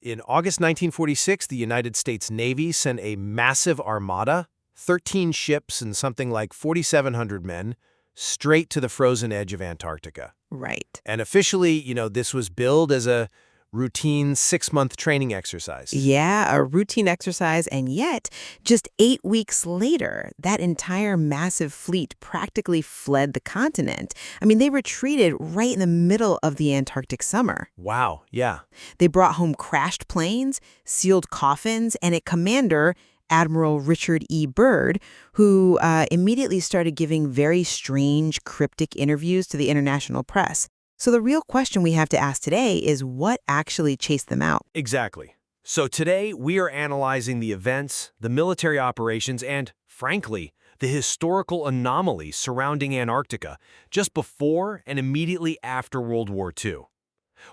In August 1946, the United States Navy sent a massive armada, 13 ships and something like 4,700 men, straight to the frozen edge of Antarctica. Right. And officially, this was billed as a routine 6-month training exercise. Yeah, a routine exercise, and yet, just 8 weeks later, that entire massive fleet practically fled the continent. I mean, they retreated right in the middle of the Antarctic summer. Wow, yeah. They brought home crashed planes, sealed coffins, and a commander, Admiral Richard E. Byrd, who immediately started giving very strange, cryptic interviews to the international press. So the real question we have to ask today is what actually chased them out? Exactly. So today, we are analyzing the events, the military operations, and, frankly, the historical anomalies surrounding Antarctica just before and immediately after World War II.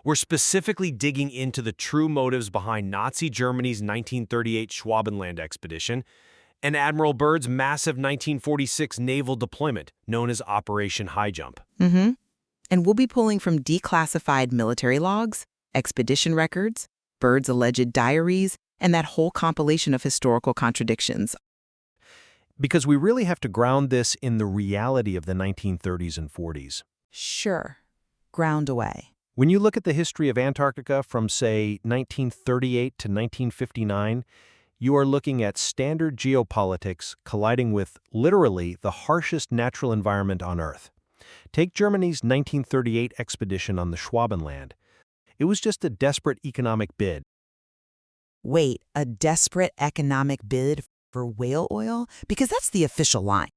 We're specifically digging into the true motives behind Nazi Germany's 1938 Schwabenland expedition and Admiral Byrd's massive 1946 naval deployment known as Operation Highjump. And we'll be pulling from declassified military logs, expedition records, Byrd's alleged diaries, and that whole compilation of historical contradictions. Because we really have to ground this in the reality of the 1930s and 40s. Sure. Ground away. When you look at the history of Antarctica from, say, 1938 to 1959, you are looking at standard geopolitics colliding with, literally, the harshest natural environment on Earth. Take Germany's 1938 expedition on the Schwabenland. It was just a desperate economic bid. Wait, a desperate economic bid for whale oil? Because that's the official line.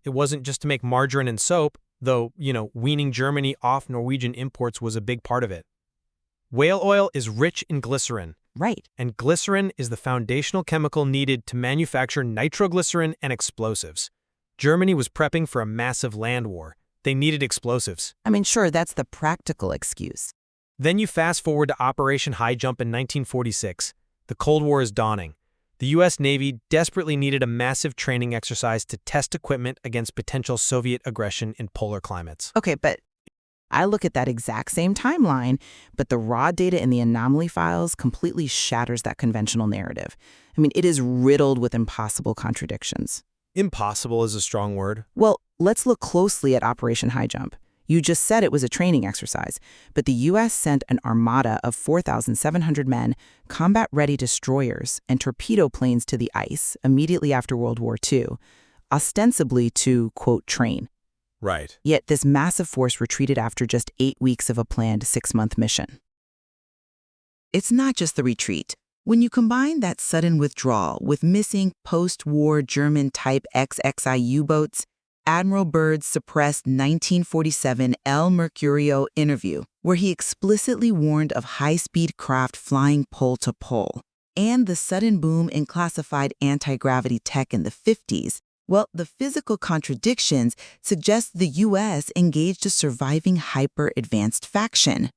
It wasn't just to make margarine and soap, though, weaning Germany off Norwegian imports was a big part of it. Whale oil is rich in glycerin. Right. And glycerin is the foundational chemical needed to manufacture nitroglycerin and explosives. Germany was prepping for a massive land war. They needed explosives. I mean, sure, that's the practical excuse. Then you fast forward to Operation Highjump in 1946. The Cold War is dawning. The U.S. Navy desperately needed a massive training exercise to test equipment against potential Soviet aggression in polar climates. Okay, but I look at that exact same timeline, but the raw data in the anomaly files completely shatters that conventional narrative. I mean, it is riddled with impossible contradictions. Impossible is a strong word. Well, let's look closely at Operation Highjump. You just said it was a training exercise, but the U.S. sent an armada of 4,700 men, combat-ready destroyers, and torpedo planes to the ice immediately after World War II, ostensibly to, quote, train. Right. Yet this massive force retreated after just 8 weeks of a planned 6-month mission. It's not just the retreat. When you combine that sudden withdrawal with missing post-war German-type XXI U-boats, Admiral Byrd's suppressed 1947 El Mercurio interview, where he explicitly warned of high-speed craft flying pole to pole, and the sudden boom in classified anti-gravity tech in the 50s, well, the physical contradictions suggest the U.S. engaged a surviving hyper-advanced faction.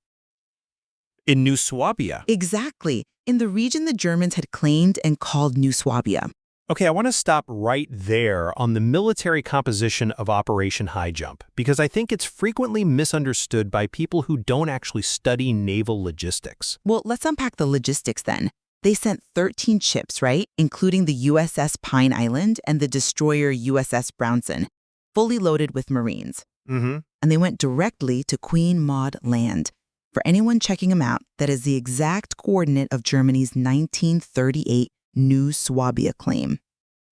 In New Swabia. Exactly, in the region the Germans had claimed and called New Swabia. Okay, I want to stop right there on the military composition of Operation Highjump, because I think it's frequently misunderstood by people who don't actually study naval logistics. Well, let's unpack the logistics then. They sent 13 ships, right, including the USS Pine Island and the destroyer USS Brownson, fully loaded with Marines. And they went directly to Queen Maud Land. For anyone checking them out, that is the exact coordinate of Germany's 1938 New Swabia claim.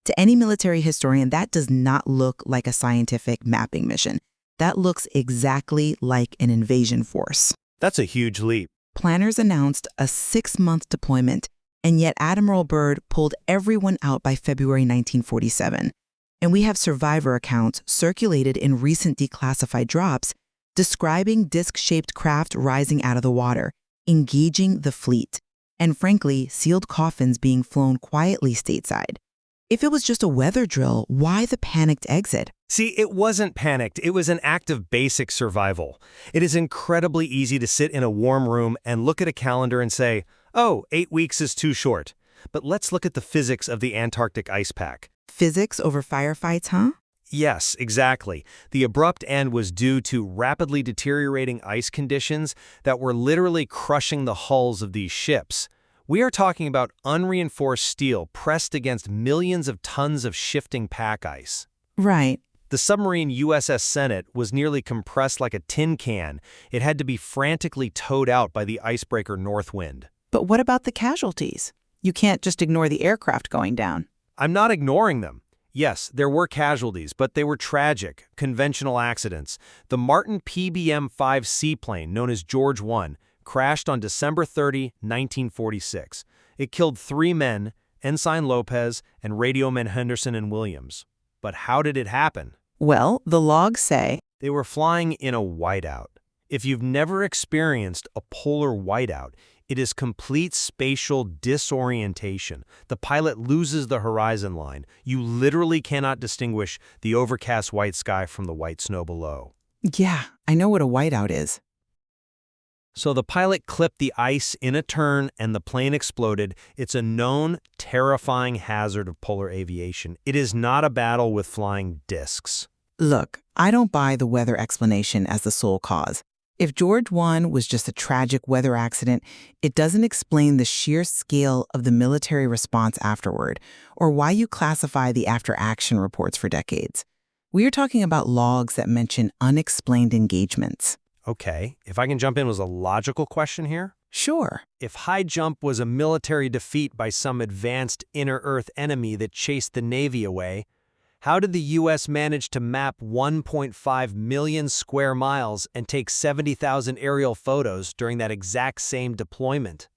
To any military historian, that does not look like a scientific mapping mission. That looks exactly like an invasion force. That's a huge leap. Planners announced a 6-month deployment, and yet Admiral Byrd pulled everyone out by February 1947. And we have survivor accounts circulated in recent declassified drops describing disc-shaped craft rising out of the water, engaging the fleet, and frankly, sealed coffins being flown quietly stateside. If it was just a weather drill, why the panicked exit? See, it wasn't panicked. It was an act of basic survival. It is incredibly easy to sit in a warm room and look at a calendar and say, oh, 8 weeks is too short. But let's look at the physics of the Antarctic ice pack. Physics over firefights, huh? Yes, exactly. The abrupt end was due to rapidly deteriorating ice conditions that were literally crushing the hulls of these ships. We are talking about unreinforced steel pressed against millions of tons of shifting pack ice. Right. The submarine USS Senate was nearly compressed like a tin can. It had to be frantically towed out by the icebreaker Northwind. But what about the casualties? You can't just ignore the aircraft going down. I'm not ignoring them. Yes, there were casualties, but they were tragic, conventional accidents. The Martin PBM-5 seaplane, known as George I, crashed on December 30, 1946. It killed 3 men, Ensign Lopez and radiomen Henderson and Williams. But how did it happen? Well, the logs say They were flying in a whiteout. If you've never experienced a polar whiteout, it is complete spatial disorientation. The pilot loses the horizon line. You literally cannot distinguish the overcast white sky from the white snow below. Yeah, I know what a whiteout is. So the pilot clipped the ice in a turn and the plane exploded. It's a known, terrifying hazard of polar aviation. It is not a battle with flying discs. Look, I don't buy the weather explanation as the sole cause. If George I was just a tragic weather accident, it doesn't explain the sheer scale of the military response afterward, or why you classify the after-action reports for decades. We are talking about logs that mention unexplained engagements. Okay, if I can jump in, was a logical question here? Sure. If Highjump was a military defeat by some advanced inner-Earth enemy that chased the Navy away, how did the U.S. manage to map 1.5 million square miles and take 70,000 aerial photos during that exact same deployment?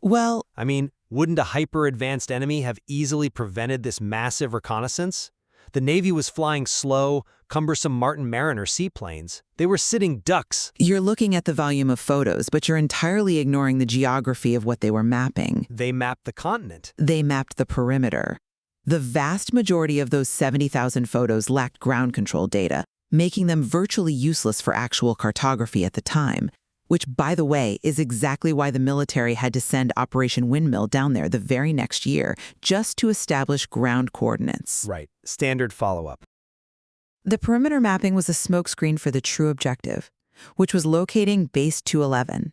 Well, I mean, wouldn't a hyper-advanced enemy have easily prevented this massive reconnaissance? The Navy was flying slow, cumbersome Martin Mariner seaplanes. They were sitting ducks. you're looking at the volume of photos, but you're entirely ignoring the geography of what they were mapping. They mapped the continent. They mapped the perimeter. The vast majority of those 70,000 photos lacked ground control data, making them virtually useless for actual cartography at the time, which, by the way, is exactly why the military had to send Operation Windmill down there the very next year, just to establish ground coordinates. Right. Standard follow-up. The perimeter mapping was a smokescreen for the true objective, which was locating Base 211.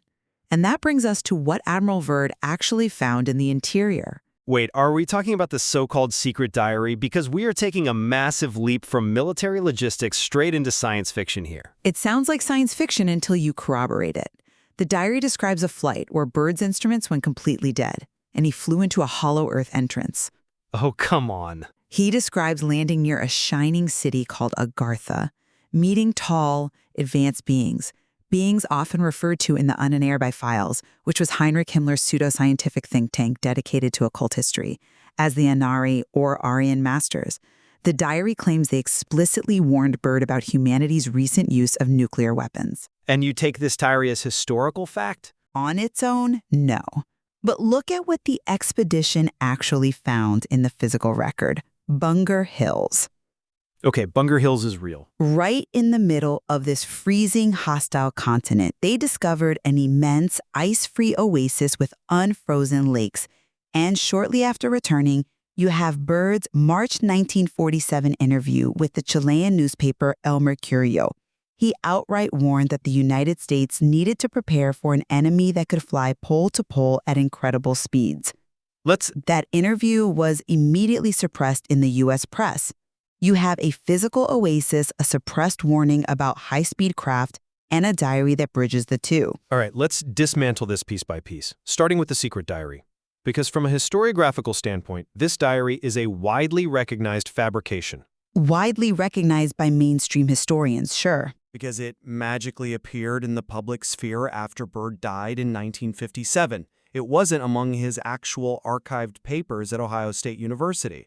And that brings us to what Admiral Byrd actually found in the interior. Wait, are we talking about the so-called secret diary? Because we are taking a massive leap from military logistics straight into science fiction here. It sounds like science fiction until you corroborate it. The diary describes a flight where Byrd's instruments went completely dead, and he flew into a hollow Earth entrance. Oh, come on. He describes landing near a shining city called Agartha, meeting tall, advanced beings often referred to in the Annari files, which was Heinrich Himmler's pseudoscientific think tank dedicated to occult history, as the Annari or Aryan Masters. The diary claims they explicitly warned Byrd about humanity's recent use of nuclear weapons. And you take this diary as historical fact? On its own, no. But look at what the expedition actually found in the physical record. Bunker Hills. Okay, Bunker Hills is real. Right in the middle of this freezing, hostile continent, they discovered an immense ice-free oasis with unfrozen lakes. And shortly after returning, you have Byrd's March 1947 interview with the Chilean newspaper El Mercurio. He outright warned that the United States needed to prepare for an enemy that could fly pole to pole at incredible speeds. That interview was immediately suppressed in the U.S. press. You have a physical oasis, a suppressed warning about high-speed craft, and a diary that bridges the two. All right, let's dismantle this piece by piece, starting with the secret diary. Because from a historiographical standpoint, this diary is a widely recognized fabrication. Widely recognized by mainstream historians, sure. Because it magically appeared in the public sphere after Byrd died in 1957. It wasn't among his actual archived papers at Ohio State University.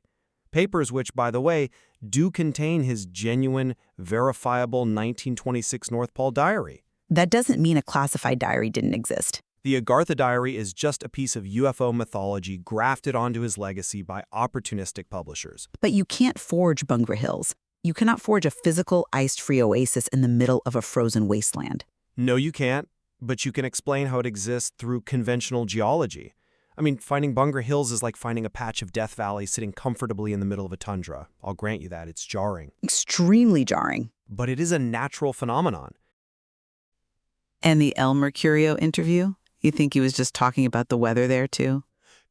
Papers which, by the way, do contain his genuine, verifiable 1926 North Pole diary. That doesn't mean a classified diary didn't exist. The Agartha diary is just a piece of UFO mythology grafted onto his legacy by opportunistic publishers. But you can't forge Bunker Hills. You cannot forge a physical, ice-free oasis in the middle of a frozen wasteland. No, you can't, but you can explain how it exists through conventional geology. I mean, finding Bunker Hills is like finding a patch of Death Valley sitting comfortably in the middle of a tundra. I'll grant you that. It's jarring. Extremely jarring. But it is a natural phenomenon. And the El Mercurio interview? You think he was just talking about the weather there, too?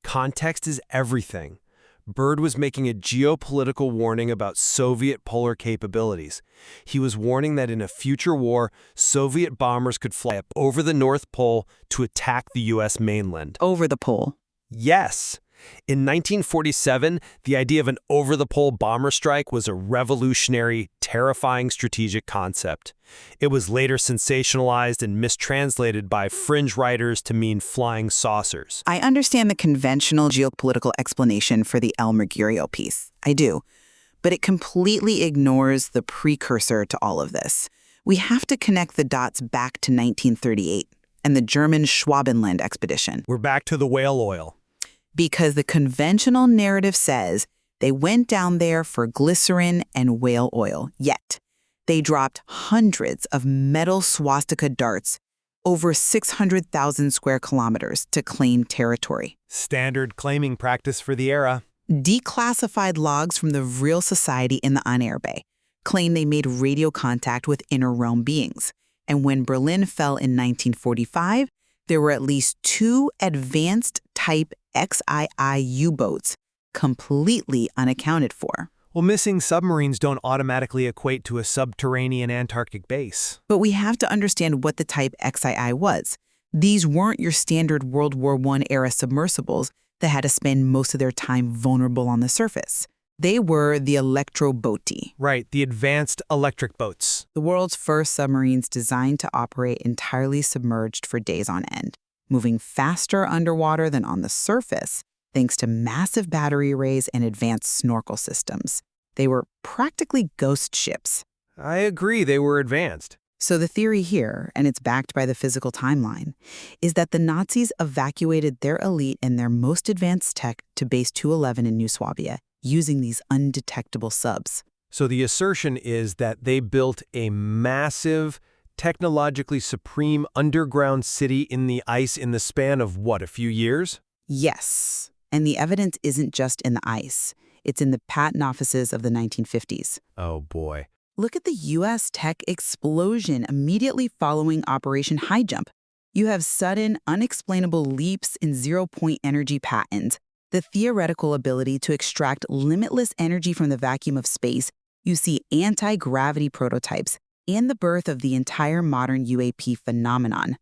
Context is everything. Byrd was making a geopolitical warning about Soviet polar capabilities. He was warning that in a future war, Soviet bombers could fly up over the North Pole to attack the U.S. mainland. Over the pole. Yes. In 1947, the idea of an over-the-pole bomber strike was a revolutionary, terrifying strategic concept. It was later sensationalized and mistranslated by fringe writers to mean flying saucers. I understand the conventional geopolitical explanation for the El Mercurio piece. I do. But it completely ignores the precursor to all of this. We have to connect the dots back to 1938 and the German Schwabenland expedition. We're back to the whale oil. Because the conventional narrative says they went down there for glycerin and whale oil, yet they dropped hundreds of metal swastika darts over 600,000 square kilometers to claim territory. Standard claiming practice for the era. Declassified logs from the Real Society in the Annari Bay claim they made radio contact with inner realm beings. And when Berlin fell in 1945, there were at least 2 advanced type XII U-boats completely unaccounted for. Well, missing submarines don't automatically equate to a subterranean Antarctic base. But we have to understand what the type XII was. These weren't your standard World War I era submersibles that had to spend most of their time vulnerable on the surface. They were the electroboati. Right, the advanced electric boats. The world's first submarines designed to operate entirely submerged for days on end, moving faster underwater than on the surface, thanks to massive battery arrays and advanced snorkel systems. They were practically ghost ships. I agree, they were advanced. So the theory here, and it's backed by the physical timeline, is that the Nazis evacuated their elite and their most advanced tech to Base 211 in New Swabia, using these undetectable subs. So the assertion is that they built a massive, technologically supreme underground city in the ice in the span of, what, a few years? Yes. And the evidence isn't just in the ice. It's in the patent offices of the 1950s. Oh, boy. Look at the U.S. tech explosion immediately following Operation Highjump. You have sudden, unexplainable leaps in zero-point energy patents, the theoretical ability to extract limitless energy from the vacuum of space. You see anti-gravity prototypes and the birth of the entire modern UAP phenomenon.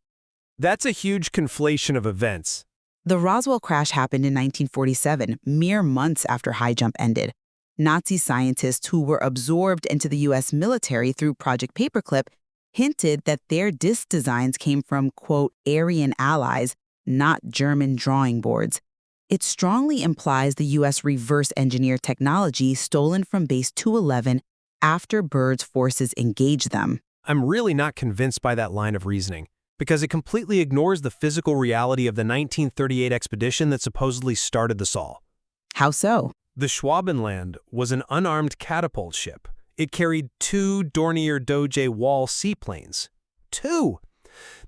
That's a huge conflation of events. The Roswell crash happened in 1947, mere months after Highjump ended. Nazi scientists who were absorbed into the U.S. military through Project Paperclip hinted that their disk designs came from, quote, Aryan allies, not German drawing boards. It strongly implies the U.S. reverse-engineered technology stolen from Base 211 after Byrd's forces engaged them. I'm really not convinced by that line of reasoning, because it completely ignores the physical reality of the 1938 expedition that supposedly started this all. How so? The Schwabenland was an unarmed catapult ship. It carried 2 Dornier Doge Wall seaplanes. 2!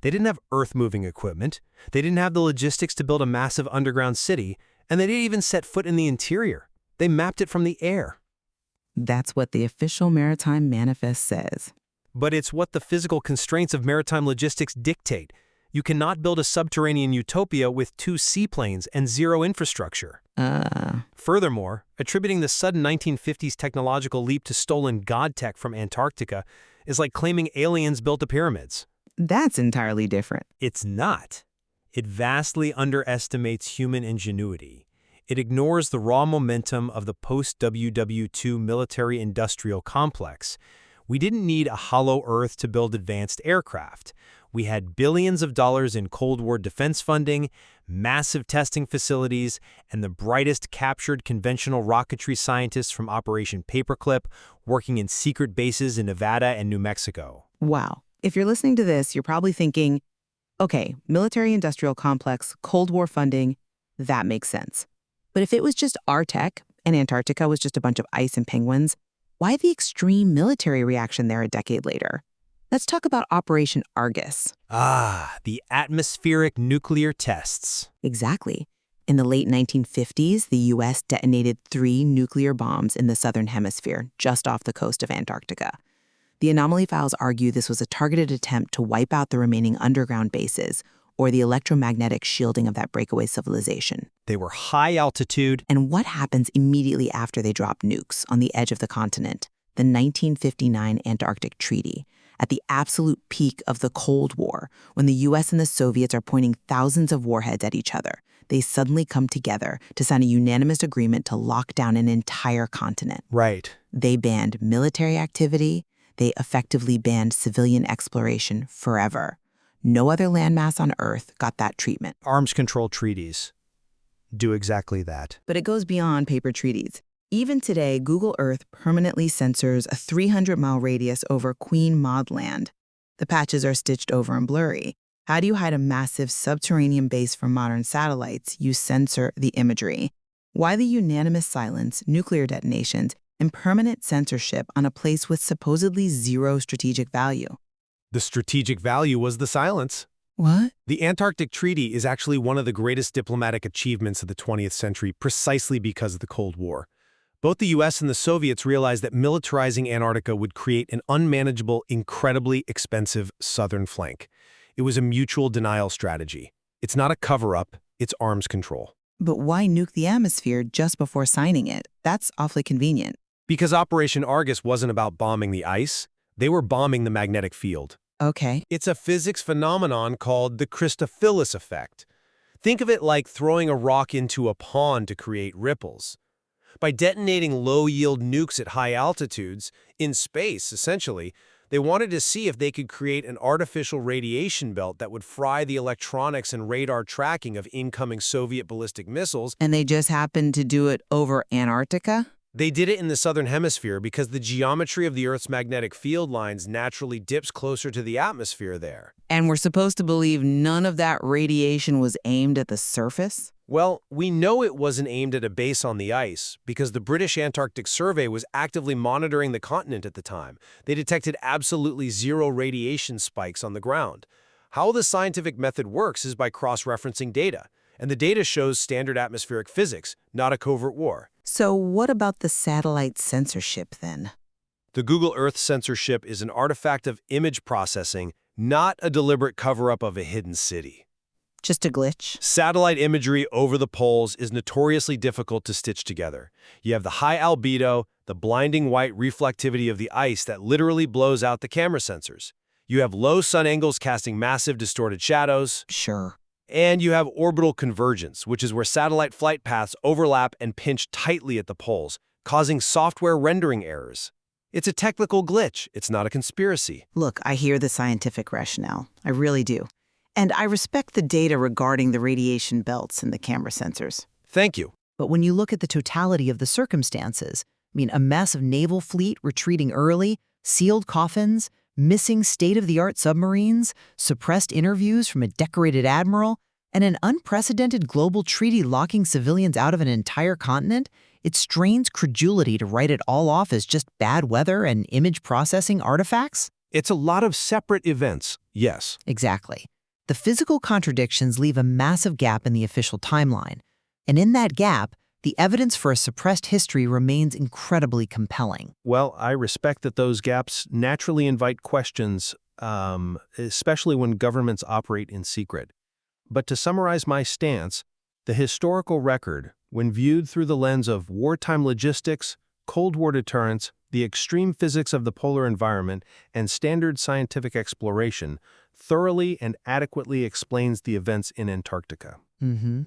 They didn't have earth-moving equipment, they didn't have the logistics to build a massive underground city, and they didn't even set foot in the interior. They mapped it from the air. That's what the official maritime manifest says. But it's what the physical constraints of maritime logistics dictate. You cannot build a subterranean utopia with 2 seaplanes and zero infrastructure. Furthermore, attributing the sudden 1950s technological leap to stolen god tech from Antarctica is like claiming aliens built the pyramids. That's entirely different. It's not. It vastly underestimates human ingenuity. It ignores the raw momentum of the post-WW2 military-industrial complex. We didn't need a hollow Earth to build advanced aircraft. We had billions of dollars in Cold War defense funding, massive testing facilities, and the brightest captured conventional rocketry scientists from Operation Paperclip working in secret bases in Nevada and New Mexico. Wow. If you're listening to this, you're probably thinking, okay, military-industrial complex, Cold War funding, that makes sense. But if it was just our tech, and Antarctica was just a bunch of ice and penguins, why the extreme military reaction there a decade later? Let's talk about Operation Argus. Ah, the atmospheric nuclear tests. Exactly. In the late 1950s, the U.S. detonated 3 nuclear bombs in the southern hemisphere, just off the coast of Antarctica. The anomaly files argue this was a targeted attempt to wipe out the remaining underground bases, or the electromagnetic shielding of that breakaway civilization. They were high altitude. And what happens immediately after they drop nukes on the edge of the continent? The 1959 Antarctic Treaty. At the absolute peak of the Cold War, when the US and the Soviets are pointing thousands of warheads at each other, they suddenly come together to sign a unanimous agreement to lock down an entire continent. Right. They banned military activity. They effectively banned civilian exploration forever. No other landmass on Earth got that treatment. Arms control treaties do exactly that. But it goes beyond paper treaties. Even today, Google Earth permanently censors a 300-mile radius over Queen Maud Land. The patches are stitched over and blurry. How do you hide a massive subterranean base from modern satellites? You censor the imagery. Why the unanimous silence, nuclear detonations, and permanent censorship on a place with supposedly zero strategic value? The strategic value was the silence. What? The Antarctic Treaty is actually one of the greatest diplomatic achievements of the 20th century precisely because of the Cold War. Both the US and the Soviets realized that militarizing Antarctica would create an unmanageable, incredibly expensive southern flank. It was a mutual denial strategy. It's not a cover-up, it's arms control. But why nuke the atmosphere just before signing it? That's awfully convenient. Because Operation Argus wasn't about bombing the ice, they were bombing the magnetic field. Okay. It's a physics phenomenon called the Christophilus effect. Think of it like throwing a rock into a pond to create ripples. By detonating low-yield nukes at high altitudes, in space, essentially, they wanted to see if they could create an artificial radiation belt that would fry the electronics and radar tracking of incoming Soviet ballistic missiles. And they just happened to do it over Antarctica? They did it in the southern hemisphere because the geometry of the Earth's magnetic field lines naturally dips closer to the atmosphere there. And we're supposed to believe none of that radiation was aimed at the surface? Well, we know it wasn't aimed at a base on the ice because the British Antarctic Survey was actively monitoring the continent at the time. They detected absolutely zero radiation spikes on the ground. How the scientific method works is by cross-referencing data. And the data shows standard atmospheric physics, not a covert war. So what about the satellite censorship then? The Google Earth censorship is an artifact of image processing, not a deliberate cover-up of a hidden city. Just a glitch? Satellite imagery over the poles is notoriously difficult to stitch together. You have the high albedo, the blinding white reflectivity of the ice that literally blows out the camera sensors. You have low sun angles casting massive distorted shadows. Sure. And you have orbital convergence, which is where satellite flight paths overlap and pinch tightly at the poles, causing software rendering errors. It's a technical glitch. It's not a conspiracy. Look, I hear the scientific rationale. I really do. And I respect the data regarding the radiation belts and the camera sensors. Thank you. But when you look at the totality of the circumstances, a massive naval fleet retreating early, sealed coffins, missing state-of-the-art submarines, suppressed interviews from a decorated admiral, and an unprecedented global treaty locking civilians out of an entire continent, it strains credulity to write it all off as just bad weather and image processing artifacts. It's a lot of separate events, yes. Exactly. The physical contradictions leave a massive gap in the official timeline. And in that gap, the evidence for a suppressed history remains incredibly compelling. Well, I respect that those gaps naturally invite questions, especially when governments operate in secret. But to summarize my stance, the historical record, when viewed through the lens of wartime logistics, Cold War deterrence, the extreme physics of the polar environment, and standard scientific exploration, thoroughly and adequately explains the events in Antarctica.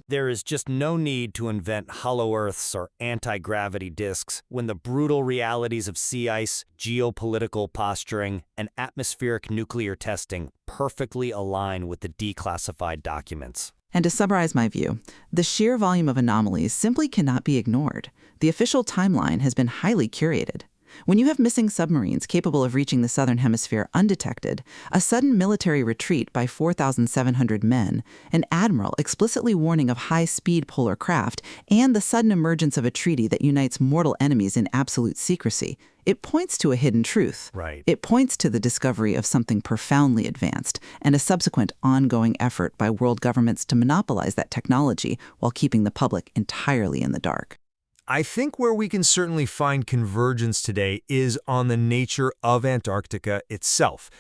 There is just no need to invent hollow Earths or anti-gravity disks when the brutal realities of sea ice, geopolitical posturing, and atmospheric nuclear testing perfectly align with the declassified documents. And to summarize my view, the sheer volume of anomalies simply cannot be ignored. The official timeline has been highly curated. When you have missing submarines capable of reaching the southern hemisphere undetected, a sudden military retreat by 4,700 men, an admiral explicitly warning of high-speed polar craft, and the sudden emergence of a treaty that unites mortal enemies in absolute secrecy, it points to a hidden truth. Right. It points to the discovery of something profoundly advanced and a subsequent ongoing effort by world governments to monopolize that technology while keeping the public entirely in the dark. I think where we can certainly find convergence today is on the nature of Antarctica itself.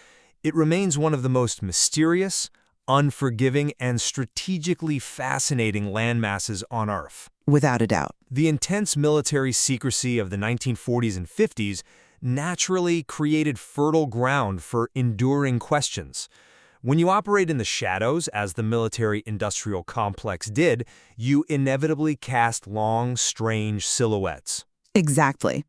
It remains one of the most mysterious, unforgiving, and strategically fascinating landmasses on Earth. Without a doubt. The intense military secrecy of the 1940s and 50s naturally created fertile ground for enduring questions. When you operate in the shadows, as the military-industrial complex did, you inevitably cast long, strange silhouettes. Exactly.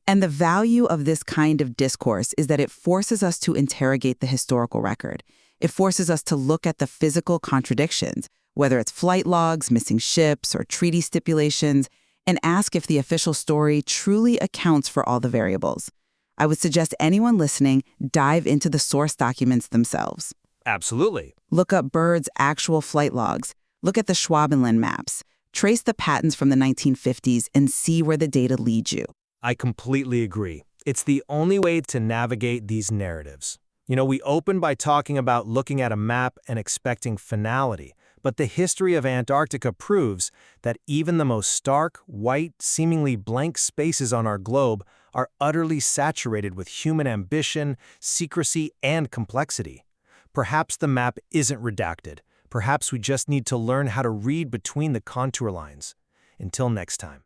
And the value of this kind of discourse is that it forces us to interrogate the historical record. It forces us to look at the physical contradictions, whether it's flight logs, missing ships, or treaty stipulations, and ask if the official story truly accounts for all the variables. I would suggest anyone listening dive into the source documents themselves. Absolutely. Look up Byrd's actual flight logs. Look at the Neuschwabenland maps. Trace the patterns from the 1950s and see where the data leads you. I completely agree. It's the only way to navigate these narratives. We open by talking about looking at a map and expecting finality, but the history of Antarctica proves that even the most stark, white, seemingly blank spaces on our globe are utterly saturated with human ambition, secrecy, and complexity. Perhaps the map isn't redacted. Perhaps we just need to learn how to read between the contour lines. Until next time.